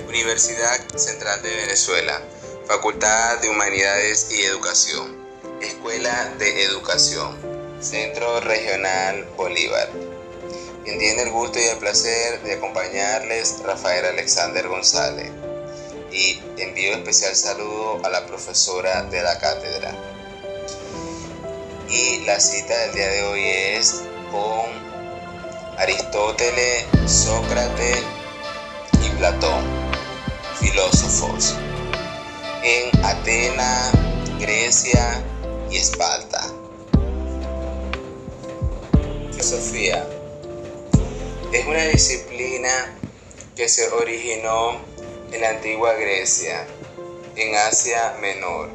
Universidad Central de Venezuela, Facultad de Humanidades y Educación, Escuela de Educación, Centro Regional Bolívar. Quien tiene el gusto y el placer de acompañarles, Rafael Alexander González. Y envío especial saludo a la profesora de la cátedra. Y la cita del día de hoy es con Aristóteles, Sócrates y Platón, filósofos, en Atenas, Grecia y Esparta. Filosofía es una disciplina que se originó en la antigua Grecia, en Asia Menor,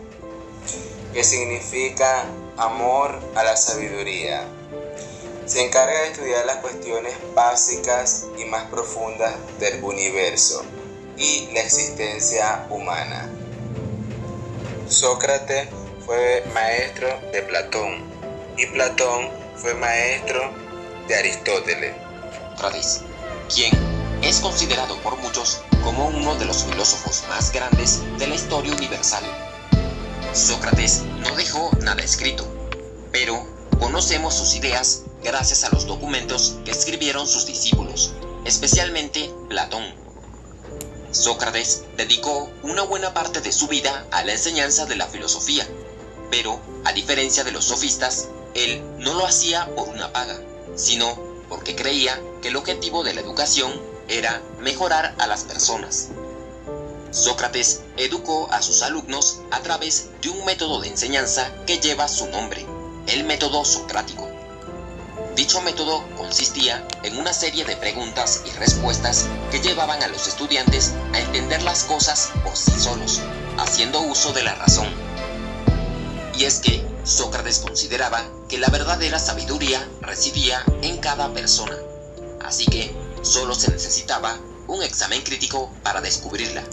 que significa amor a la sabiduría. Se encarga de estudiar las cuestiones básicas y más profundas del universo y la existencia humana. Sócrates fue maestro de Platón y Platón fue maestro de Aristóteles. Sócrates, quien es considerado por muchos como uno de los filósofos más grandes de la historia universal. Sócrates no dejó nada escrito, pero conocemos sus ideas gracias a los documentos que escribieron sus discípulos, especialmente Platón. Sócrates dedicó una buena parte de su vida a la enseñanza de la filosofía, pero, a diferencia de los sofistas, él no lo hacía por una paga, sino porque creía que el objetivo de la educación era mejorar a las personas. Sócrates educó a sus alumnos a través de un método de enseñanza que lleva su nombre, el método socrático. Dicho método consistía en una serie de preguntas y respuestas que llevaban a los estudiantes a entender las cosas por sí solos, haciendo uso de la razón. Y es que Sócrates consideraba que la verdadera sabiduría residía en cada persona, así que solo se necesitaba un examen crítico para descubrirla.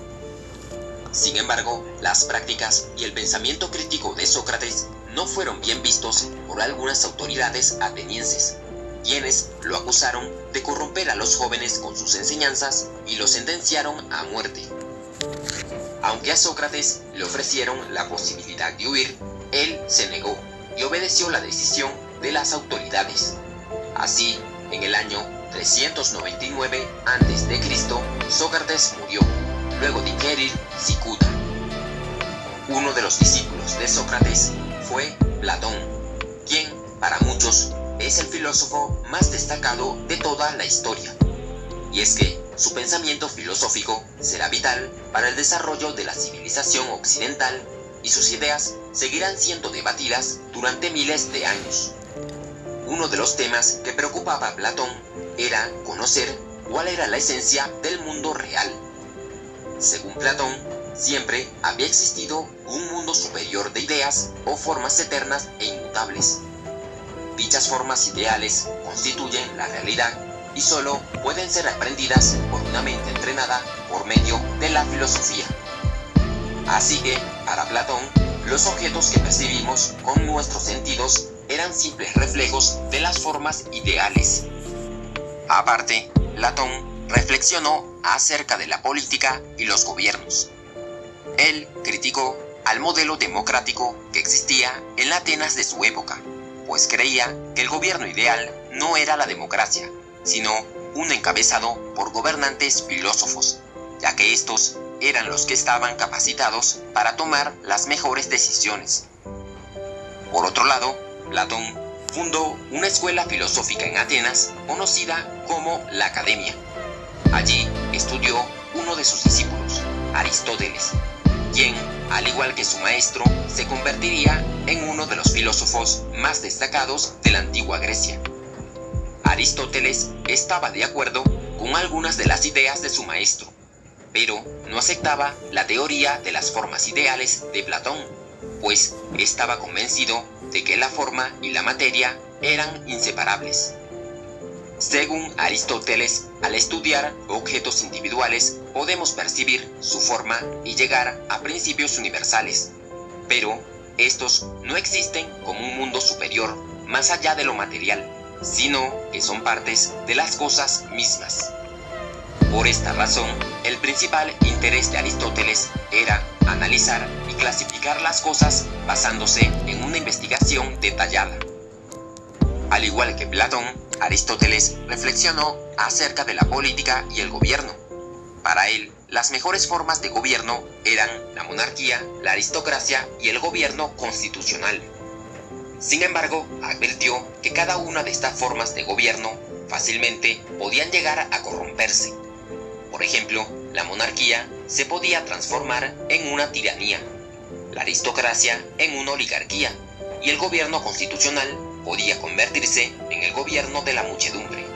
Sin embargo, las prácticas y el pensamiento crítico de Sócrates no fueron bien vistos por algunas autoridades atenienses, quienes lo acusaron de corromper a los jóvenes con sus enseñanzas y lo sentenciaron a muerte. Aunque a Sócrates le ofrecieron la posibilidad de huir, él se negó y obedeció la decisión de las autoridades. Así, en el año 399 a.C., Sócrates murió, luego de ingerir cicuta. Uno de los discípulos de Sócrates fue Platón, quien, para muchos, es el filósofo más destacado de toda la historia. Y es que su pensamiento filosófico será vital para el desarrollo de la civilización occidental y sus ideas seguirán siendo debatidas durante miles de años. Uno de los temas que preocupaba a Platón era conocer cuál era la esencia del mundo real. Según Platón, siempre había existido un mundo superior de ideas o formas eternas e inmutables. Dichas formas ideales constituyen la realidad y solo pueden ser aprendidas por una mente entrenada por medio de la filosofía. Así que, para Platón, los objetos que percibimos con nuestros sentidos eran simples reflejos de las formas ideales. Aparte, Platón reflexionó acerca de la política y los gobiernos. Él criticó al modelo democrático que existía en la Atenas de su época, pues creía que el gobierno ideal no era la democracia, sino uno encabezado por gobernantes filósofos, ya que estos eran los que estaban capacitados para tomar las mejores decisiones. Por otro lado, Platón fundó una escuela filosófica en Atenas conocida como la Academia. Allí estudió uno de sus discípulos, Aristóteles, quien, al igual que su maestro, se convertiría en uno de los filósofos más destacados de la antigua Grecia. Aristóteles estaba de acuerdo con algunas de las ideas de su maestro, pero no aceptaba la teoría de las formas ideales de Platón, pues estaba convencido de que la forma y la materia eran inseparables. Según Aristóteles, al estudiar objetos individuales podemos percibir su forma y llegar a principios universales, pero estos no existen como un mundo superior más allá de lo material, sino que son partes de las cosas mismas. Por esta razón, el principal interés de Aristóteles era analizar y clasificar las cosas basándose en una investigación detallada. Al igual que Platón, Aristóteles reflexionó acerca de la política y el gobierno. Para él, las mejores formas de gobierno eran la monarquía, la aristocracia y el gobierno constitucional. Sin embargo, advirtió que cada una de estas formas de gobierno fácilmente podían llegar a corromperse. Por ejemplo, la monarquía se podía transformar en una tiranía, la aristocracia en una oligarquía y el gobierno constitucional podía convertirse en el gobierno de la muchedumbre.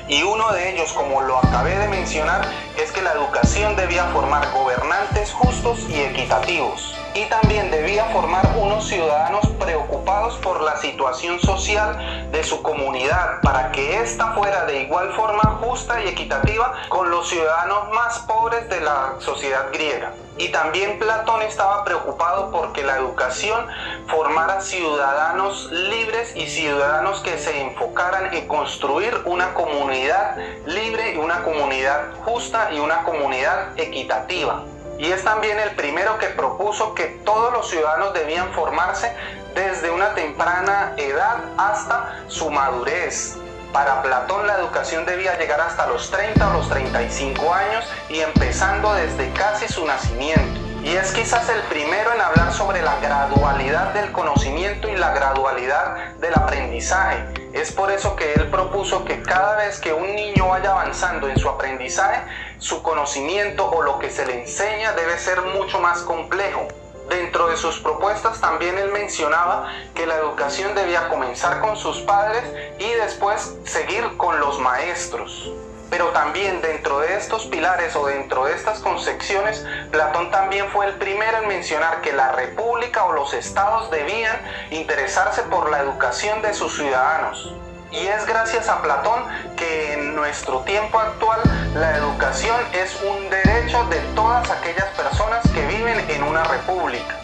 Y uno de ellos, como lo acabé de mencionar, es que la educación debía formar gobernantes justos y equitativos. Y también debía formar unos ciudadanos preocupados por la situación social de su comunidad, para que ésta fuera de igual forma justa y equitativa con los ciudadanos más pobres de la sociedad griega. Y también Platón estaba preocupado porque la educación formara ciudadanos libres y ciudadanos que se enfocaran en construir una comunidad libre y una comunidad justa y una comunidad equitativa. Y es también el primero que propuso que todos los ciudadanos debían formarse desde una temprana edad hasta su madurez. Para Platón la educación debía llegar hasta los 30 o los 35 años y empezando desde casi su nacimiento. Y es quizás el primero en hablar sobre la gradualidad del conocimiento y la gradualidad del aprendizaje. Es por eso que él propuso que cada vez que un niño vaya avanzando en su aprendizaje, su conocimiento o lo que se le enseña debe ser mucho más complejo. Dentro de sus propuestas también él mencionaba que la educación debía comenzar con sus padres y después seguir con los maestros. Pero también dentro de estos pilares o dentro de estas concepciones, Platón también fue el primero en mencionar que la república o los estados debían interesarse por la educación de sus ciudadanos. Y es gracias a Platón que en nuestro tiempo actual la educación es un derecho de todas aquellas personas que viven en una república.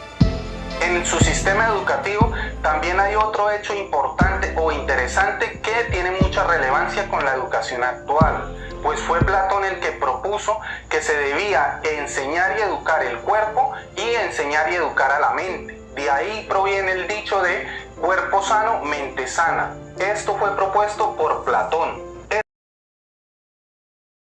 En su sistema educativo también hay otro hecho importante o interesante que tiene mucha relevancia con la educación actual, pues fue Platón el que propuso que se debía enseñar y educar el cuerpo y enseñar y educar a la mente. De ahí proviene el dicho de cuerpo sano, mente sana. Esto fue propuesto por Platón.